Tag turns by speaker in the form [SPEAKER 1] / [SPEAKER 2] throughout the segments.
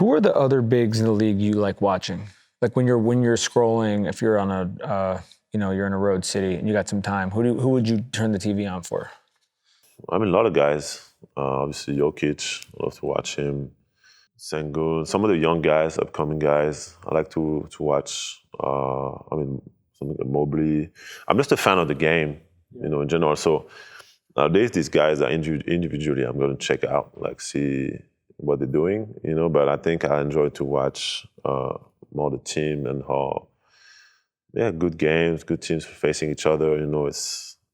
[SPEAKER 1] Who are the other bigs in the league you like watching? Like when you're scrolling, if you're on a you're in a road city and you got some time, who would you turn the TV on for?
[SPEAKER 2] I mean, a lot of guys. Obviously, Jokic. I love to watch him. Sengun. Some of the young guys, upcoming guys. I like to watch. Something like Mobley. I'm just a fan of the game, in general. So nowadays, these guys are individually. I'm going to check out, see what they're doing, But I think I enjoy to watch more the team and how, good games, good teams facing each other.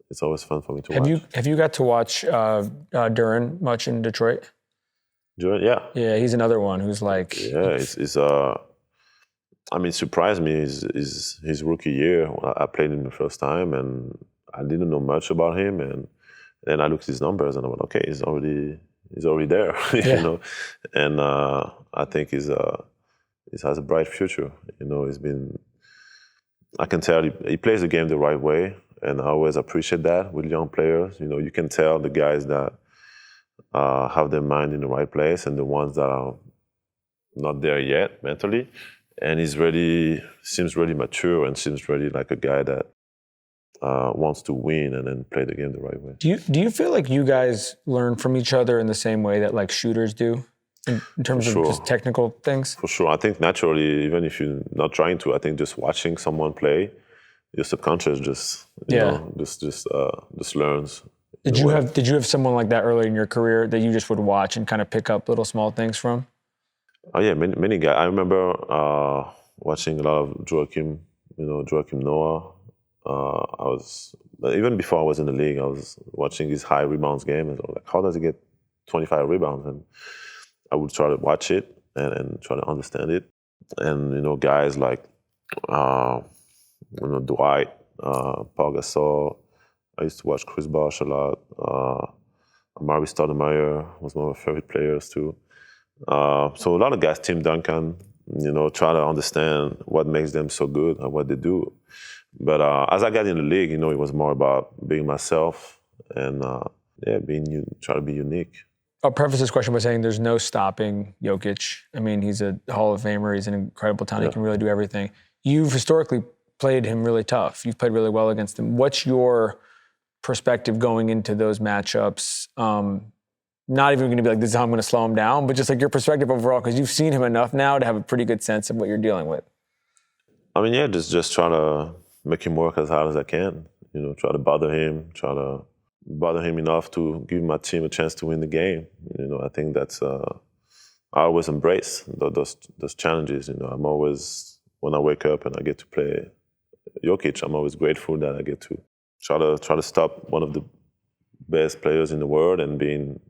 [SPEAKER 2] It's always fun for me to watch.
[SPEAKER 1] Have you got to watch Duren much in Detroit?
[SPEAKER 2] Duren, yeah.
[SPEAKER 1] Yeah, he's another one who's like.
[SPEAKER 2] Yeah, surprised me his rookie year. I played him the first time, and I didn't know much about him. And then I looked at his numbers, and I went, okay, he's already there, And I think he has a bright future. I can tell he plays the game the right way, and I always appreciate that with young players. You can tell the guys that have their mind in the right place, and the ones that are not there yet mentally. And seems really mature and seems really like a guy that wants to win and then play the game the right way.
[SPEAKER 1] Do you feel like you guys learn from each other in the same way that like shooters do in terms of just technical things?
[SPEAKER 2] For sure. I think naturally, even if you're not trying to, I think just watching someone play, your subconscious just learns.
[SPEAKER 1] Did you have someone like that early in your career that you just would watch and kind of pick up little small things from?
[SPEAKER 2] Oh yeah, many guys. I remember watching a lot of Joakim Noah. Even before I was in the league, I was watching his high rebounds game, and I was like, how does he get 25 rebounds? And I would try to watch it and try to understand it. And guys like Dwight, Paul Gasol. I used to watch Chris Bosh a lot. Amari Stoudemire was one of my favorite players too. So a lot of guys, Tim Duncan, try to understand what makes them so good and what they do. But as I got in the league, it was more about being myself and try to be unique.
[SPEAKER 1] I'll preface this question by saying there's no stopping Jokic. I mean, he's a Hall of Famer. He's an incredible talent. Yeah. He can really do everything. You've historically played him really tough. You've played really well against him. What's your perspective going into those matchups? Not even going to be like, this is how I'm going to slow him down, but just like your perspective overall, because you've seen him enough now to have a pretty good sense of what you're dealing with.
[SPEAKER 2] I mean, yeah, just try to make him work as hard as I can. Try to bother him enough to give my team a chance to win the game. I think that's I always embrace those challenges. I'm always, when I wake up and I get to play Jokic, I'm always grateful that I get to try to stop one of the best players in the world and doing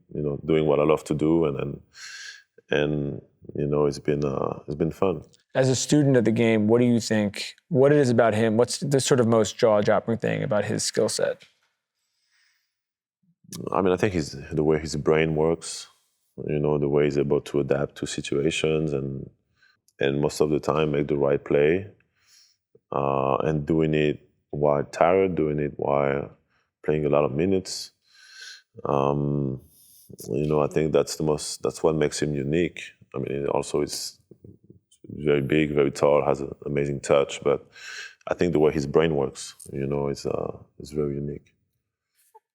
[SPEAKER 2] what I love to do, and it's been fun.
[SPEAKER 1] As a student of the game, what do you think? What it is about him? What's the sort of most jaw-dropping thing about his skill set?
[SPEAKER 2] I mean, I think the way his brain works. The way he's able to adapt to situations and most of the time make the right play, and doing it while tired, doing it while playing a lot of minutes. I think that's what makes him unique. I mean, it also is very big, very tall, has an amazing touch, but I think the way his brain works, is very unique.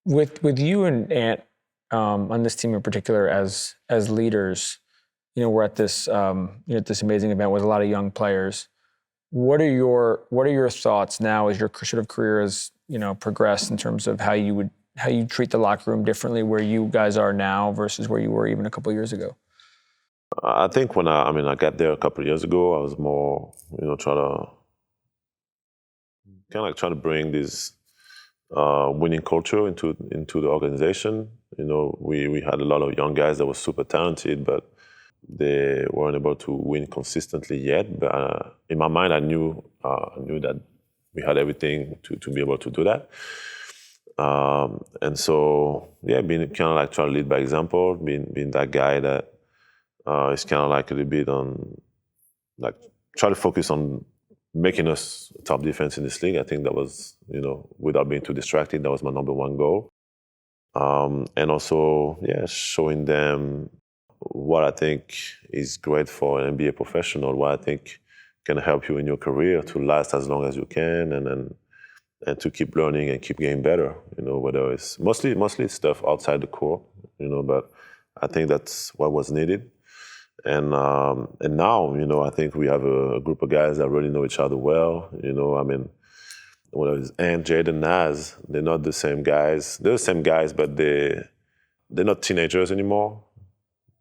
[SPEAKER 1] With you and Ant on this team in particular as leaders, we're at this this amazing event with a lot of young players. What are your thoughts now as your sort of career has progressed in terms of how you treat the locker room differently, where you guys are now versus where you were even a couple of years ago?
[SPEAKER 2] I think when I got there a couple of years ago, I was more try to bring this winning culture into the organization. We had a lot of young guys that were super talented, but they weren't able to win consistently yet. But in my mind, I knew that we had everything to be able to do that. And so, being kind of like trying to lead by example, being that guy that is kind of like a little bit on, like, try to focus on making us a top defense in this league. I think that was, without being too distracted, that was my number one goal. And also, showing them what I think is great for an NBA professional, what I think can help you in your career to last as long as you can, and to keep learning and keep getting better. Whether it's mostly stuff outside the court, but I think that's what was needed. And now, I think we have a group of guys that really know each other well. I mean, whether it's Ant, Jaden, Naz, they're not the same guys. They're the same guys, but they're not teenagers anymore.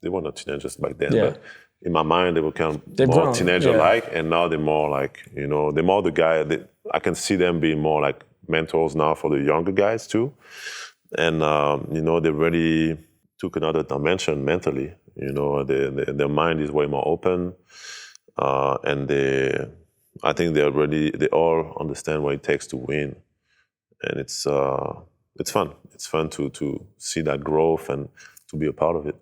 [SPEAKER 2] They were not teenagers back then, but in my mind, they were kind of
[SPEAKER 1] They've
[SPEAKER 2] more
[SPEAKER 1] grown,
[SPEAKER 2] teenager-like, and now they're more like, they're more the guy that I can see them being more like mentors now for the younger guys too. And, they really took another dimension mentally. Their mind is way more open, and I think they all understand what it takes to win. And it's fun. It's fun to see that growth and to be a part of it.